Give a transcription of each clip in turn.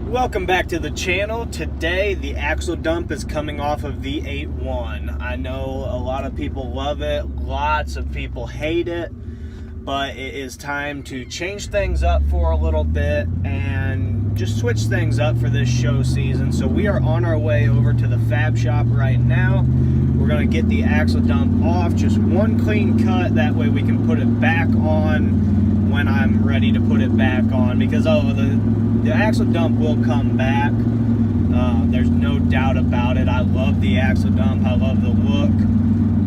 Welcome back to the channel. Today the axle dump is coming off of the 8.1. I know a lot of people love it, lots of people hate it, but it is time to change things up for a little bit and just switch things up for this show season. So we are on our way over to the fab shop right now. We're going to get the axle dump off, just one clean cut, that way we can put it back on when I'm ready to put it back on, because the axle dump will come back. There's no doubt about it. I love the axle dump. I love the look.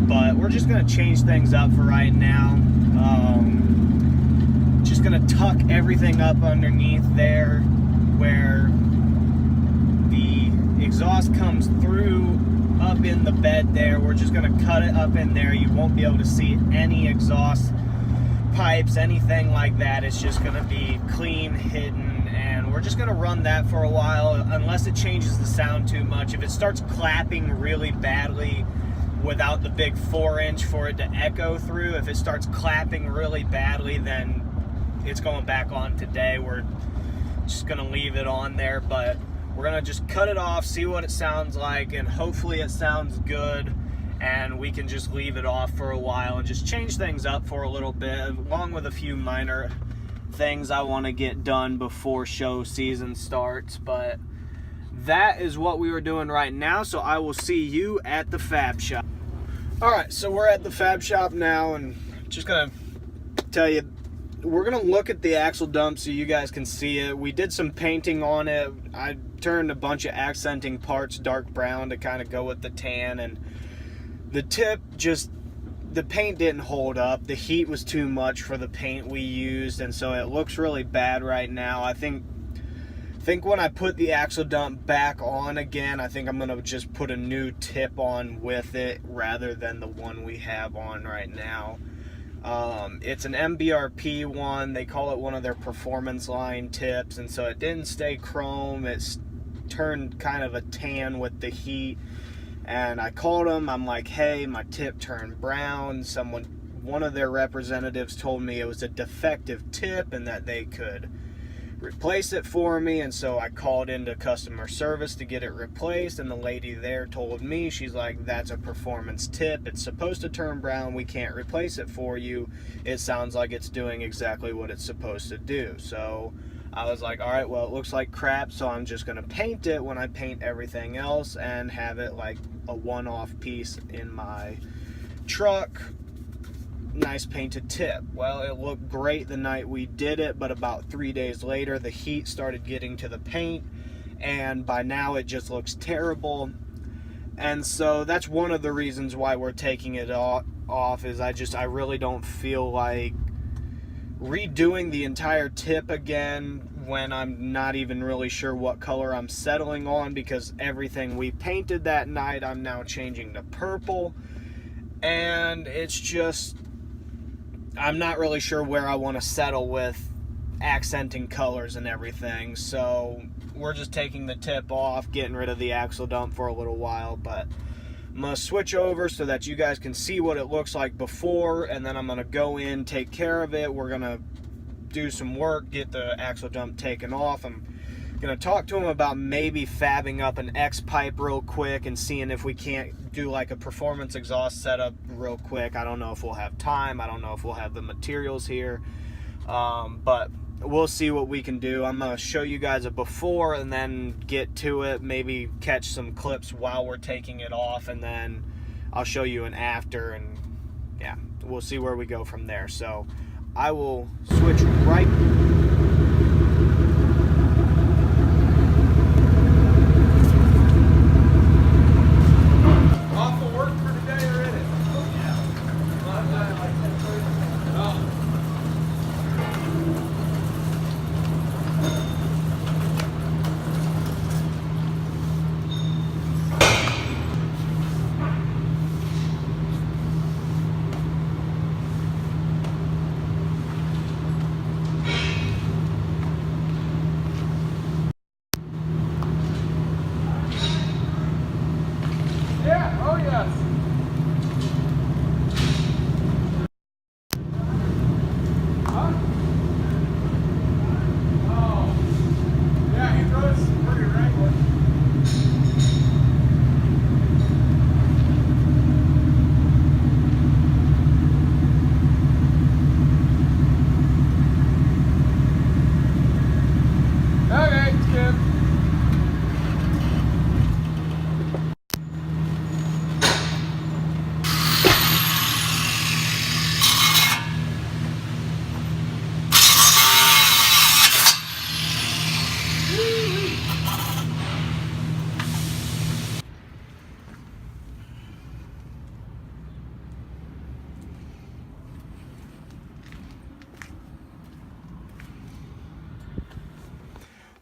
But we're just going to change things up for right now. Just going to tuck everything up underneath there where the exhaust comes through up in the bed there. We're just going to cut it up in there. You won't be able to see any exhaust pipes, anything like that. It's just going to be clean, hidden, and we're just going to run that for a while unless it changes the sound too much. If it starts clapping really badly without the big 4-inch for it to echo through, if it starts clapping really badly, then it's going back on today. We're just going to leave it on there, but we're going to just cut it off, see what it sounds like, and hopefully it sounds good, and we can just leave it off for a while and just change things up for a little bit, along with a few minor things I want to get done before show season starts. But that is what we were doing right now, so I will see you at the fab shop. Alright, so we're at the fab shop now, and just gonna tell you, we're gonna look at the axle dump so you guys can see it. We did some painting on it. I turned a bunch of accenting parts dark brown to kind of go with the tan, and the tip, just the paint didn't hold up. The heat was too much for the paint we used, and so it looks really bad right now. I think when I put the axle dump back on again, I think I'm gonna just put a new tip on with it rather than the one we have on right now. It's an MBRP one. They call it one of their performance line tips, and so it didn't stay chrome. It's turned kind of a tan with the heat. And I called them. I'm like, hey, my tip turned brown. One of their representatives told me it was a defective tip and that they could replace it for me. And so I called into customer service to get it replaced, and the lady there told me, she's like, that's a performance tip. It's supposed to turn brown. We can't replace it for you. It sounds like it's doing exactly what it's supposed to do. So I was like, all right, well, it looks like crap, so I'm just gonna paint it when I paint everything else and have it like a one-off piece in my truck. Nice painted tip. Well, it looked great the night we did it, but about 3 days later the heat started getting to the paint, and by now it just looks terrible. And so that's one of the reasons why we're taking it off, is I really don't feel like redoing the entire tip again when I'm not even really sure what color I'm settling on, because everything we painted that night I'm now changing to purple, and it's just, I'm not really sure where I want to settle with accenting colors and everything. So we're just taking the tip off, getting rid of the axle dump for a little while. But I'm going to switch over so that you guys can see what it looks like before, and then I'm going to go in, take care of it. We're going to do some work, get the axle dump taken off. I'm going to talk to him about maybe fabbing up an X pipe real quick and seeing if we can't do like a performance exhaust setup real quick. I don't know if we'll have time. I don't know if we'll have the materials here, but we'll see what we can do. I'm going to show you guys a before and then get to it, maybe catch some clips while we're taking it off, and then I'll show you an after, and yeah, we'll see where we go from there. So I will switch right. Off of work for today already? Yeah.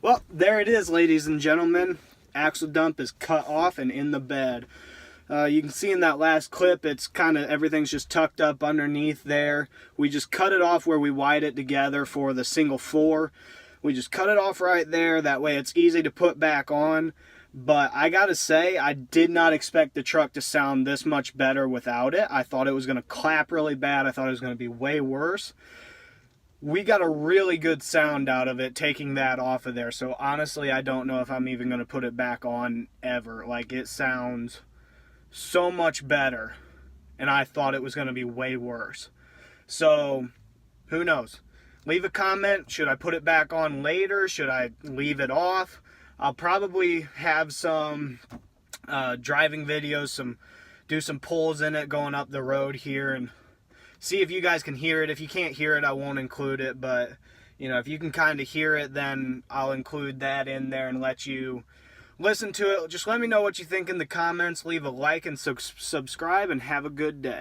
Well, there it is, ladies and gentlemen. Axle dump is cut off and in the bed. You can see in that last clip, it's kind of, everything's just tucked up underneath there. We just cut it off where we wired it together for the single 4. We just cut it off right there. That way it's easy to put back on. But I gotta say, I did not expect the truck to sound this much better without it. I thought it was gonna clap really bad. I thought it was gonna be way worse. We got a really good sound out of it taking that off of there. So honestly, I don't know if I'm even gonna put it back on ever. Like, it sounds so much better, and I thought it was going to be way worse. So who knows? Leave a comment. Should I put it back on later? Should I leave it off? I'll probably have some driving videos, do some pulls in it going up the road here, and see if you guys can hear it. If you can't hear it, I won't include it, but you know, if you can kind of hear it, then I'll include that in there and let you listen to it. Just let me know what you think in the comments. Leave a like and subscribe, and have a good day.